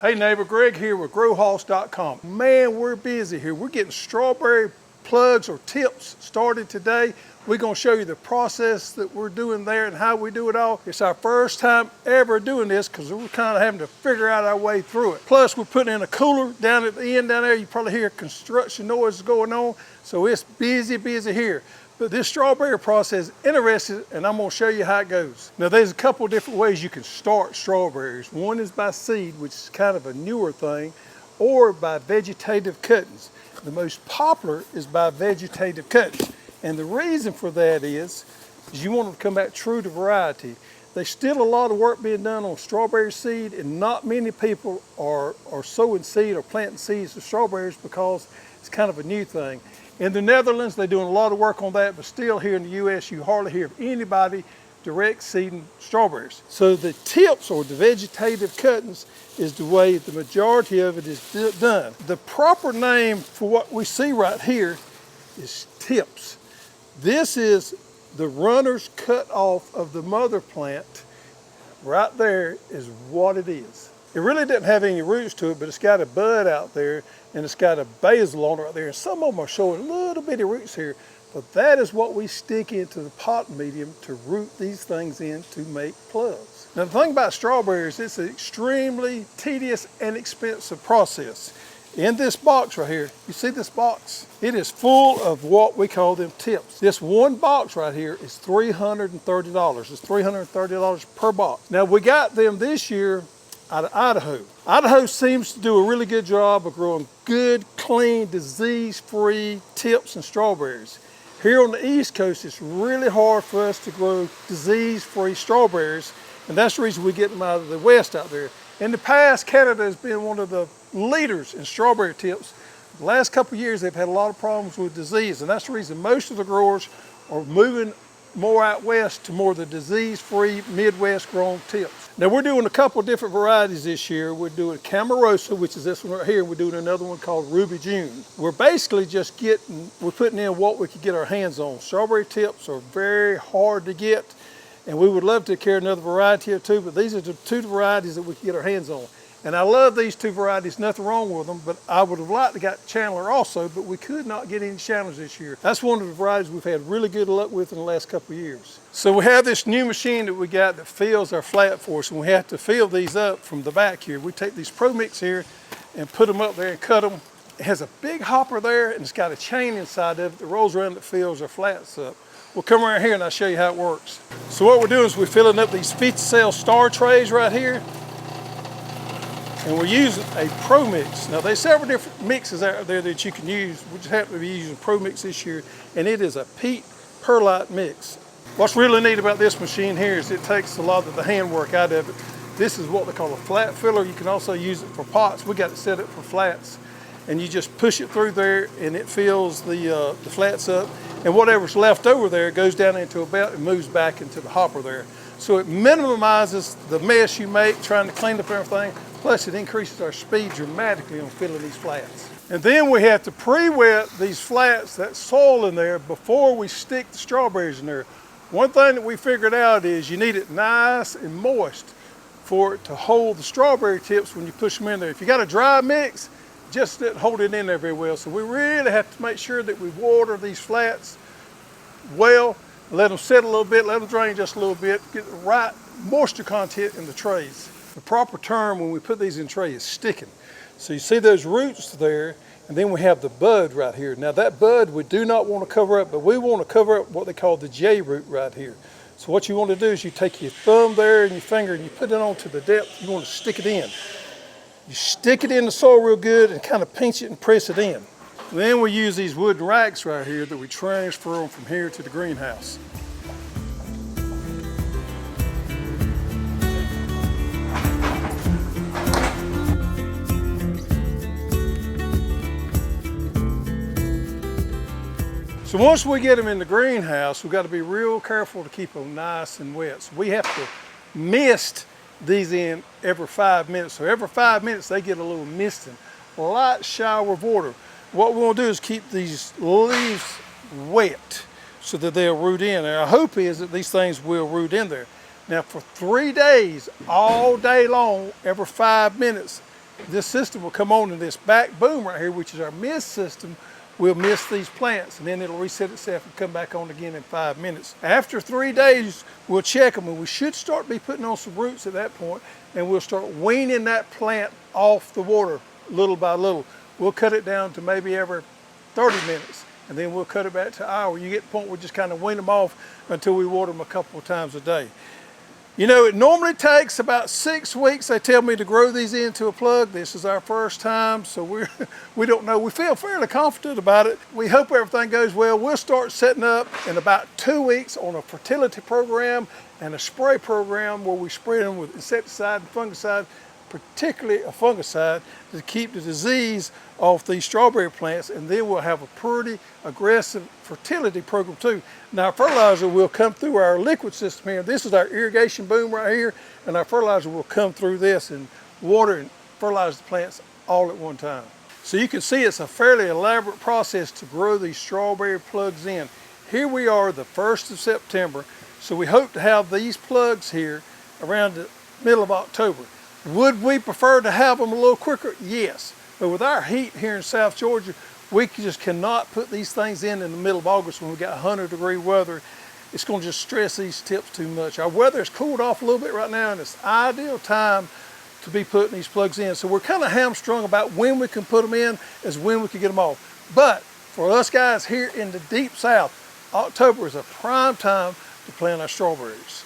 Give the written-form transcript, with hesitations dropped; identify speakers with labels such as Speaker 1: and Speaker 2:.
Speaker 1: Hey neighbor, Greg here with growhouse.com. Man, we're busy here. We're getting strawberry plugs or tips started today. We're going to show you the process that we're doing there and how we do it all. It's our first time ever doing this because we're kind of having to figure out our way through it. Plus, we're putting in a cooler down at the end down there. You probably hear construction noise going on. So it's busy here. But this strawberry process is interesting, and I'm going to show you how it goes. Now, there's a couple of different ways you can start strawberries. One is by seed, which is kind of a newer thing, or by vegetative cuttings. The most popular is by vegetative cuttings. And the reason for that is you want them to come back true to variety. There's still a lot of work being done on strawberry seed, and not many people are sowing seed or planting seeds of strawberries because it's kind of a new thing. In the Netherlands, they're doing a lot of work on that, but still here in the US, you hardly hear of anybody direct seeding strawberries. So the tips or the vegetative cuttings is the way the majority of it is done. The proper name for what we see right here is tips. This is the runners cut off of the mother plant. Right there is what it is. It really doesn't have any roots to it, but it's got a bud out there and it's got a basil on it right there. And some of them are showing little bitty roots here, but that is what we stick into the pot medium to root these things in to make plugs. Now the thing about strawberries, it's an extremely tedious and expensive process. In this box right here, you see this box? It is full of what we call them tips. This one box right here is $330. It's $330 per box. Now we got them this year out of Idaho. Idaho seems to do a really good job of growing good, clean, disease-free tips and strawberries. Here on the East Coast, it's really hard for us to grow disease-free strawberries, and that's the reason we get them out of the West out there. In the past, Canada has been one of the leaders in strawberry tips. The last couple of years, they've had a lot of problems with disease, and that's the reason most of the growers are moving more out west to more of the disease-free Midwest grown tips. Now we're doing a couple of different varieties this year. We're doing Camarosa, which is this one right here, and we're doing another one called Ruby June. We're basically just we're putting in what we can get our hands on. Strawberry tips are very hard to get, and we would love to carry another variety or two, but these are the two varieties that we can get our hands on. And I love these two varieties, nothing wrong with them, but I would have liked to got Chandler also, but we could not get any Chandlers this year. That's one of the varieties we've had really good luck with in the last couple of years. So we have this new machine that we got that fills our flat for us, and we have to fill these up from the back here. We take these Pro Mix here and put them up there and cut them. It has a big hopper there, and it's got a chain inside of it that rolls around that fills our flats up. We'll come around here and I'll show you how it works. So what we're doing is we're filling up these 50-cell star trays right here. And we're using a Pro Mix. Now there's several different mixes out there that you can use. We just happen to be using Pro Mix this year, and it is a peat perlite mix. What's really neat about this machine here is it takes a lot of the handwork out of it. This is what they call a flat filler. You can also use it for pots. We got it set up for flats. And you just push it through there and it fills the flats up. And whatever's left over there goes down into a belt and moves back into the hopper there. So it minimizes the mess you make trying to clean up everything. Plus it increases our speed dramatically on filling these flats. And then we have to pre-wet these flats, that soil in there, before we stick the strawberries in there. One thing that we figured out is you need it nice and moist for it to hold the strawberry tips when you push them in there. If you got a dry mix, just didn't hold it in there very well. So we really have to make sure that we water these flats well, let them sit a little bit, let them drain just a little bit, get the right moisture content in the trays. The proper term when we put these in trays is sticking. So you see those roots there, and then we have the bud right here. Now that bud we do not want to cover up, but we want to cover up what they call the J root right here. So what you want to do is you take your thumb there and your finger and you put it onto the depth. You want to stick it in. You stick it in the soil real good and kind of pinch it and press it in. Then we use these wooden racks right here that we transfer them from here to the greenhouse. So once we get them in the greenhouse, we've got to be real careful to keep them nice and wet. So we have to mist these in every 5 minutes. So every 5 minutes they get a little misting, a light shower of water. What we want to do is keep these leaves wet so that they'll root in. And our hope is that these things will root in there. Now for 3 days, all day long, every 5 minutes, this system will come on in this back boom right here, which is our mist system. We'll mist these plants, and then it'll reset itself and come back on again in 5 minutes. After 3 days, we'll check them, and we should start be putting on some roots at that point, and we'll start weaning that plant off the water little by little. We'll cut it down to maybe every 30 minutes, and then we'll cut it back to an hour. You get to the point where we just kind of wean them off until we water them a couple of times a day. You know, it normally takes about 6 weeks, they tell me, to grow these into a plug. This is our first time, so we don't know. We feel fairly confident about it. We hope everything goes well. We'll start setting up in about 2 weeks on a fertility program and a spray program where we spray them with insecticide and fungicide, particularly a fungicide, to keep the disease off these strawberry plants, and then we'll have a pretty aggressive fertility program too. Now, our fertilizer will come through our liquid system here. This is our irrigation boom right here, and our fertilizer will come through this and water and fertilize the plants all at one time. So you can see it's a fairly elaborate process to grow these strawberry plugs in. Here we are the 1st of September, so we hope to have these plugs here around the middle of October. Would we prefer to have them a little quicker? Yes. But with our heat here in South Georgia, we just cannot put these things in the middle of August when we got 100-degree weather. It's going to just stress these tips too much. Our weather has cooled off a little bit right now, and it's the ideal time to be putting these plugs in. So we're kind of hamstrung about when we can put them in as when we can get them off. But for us guys here in the deep South, October is a prime time to plant our strawberries.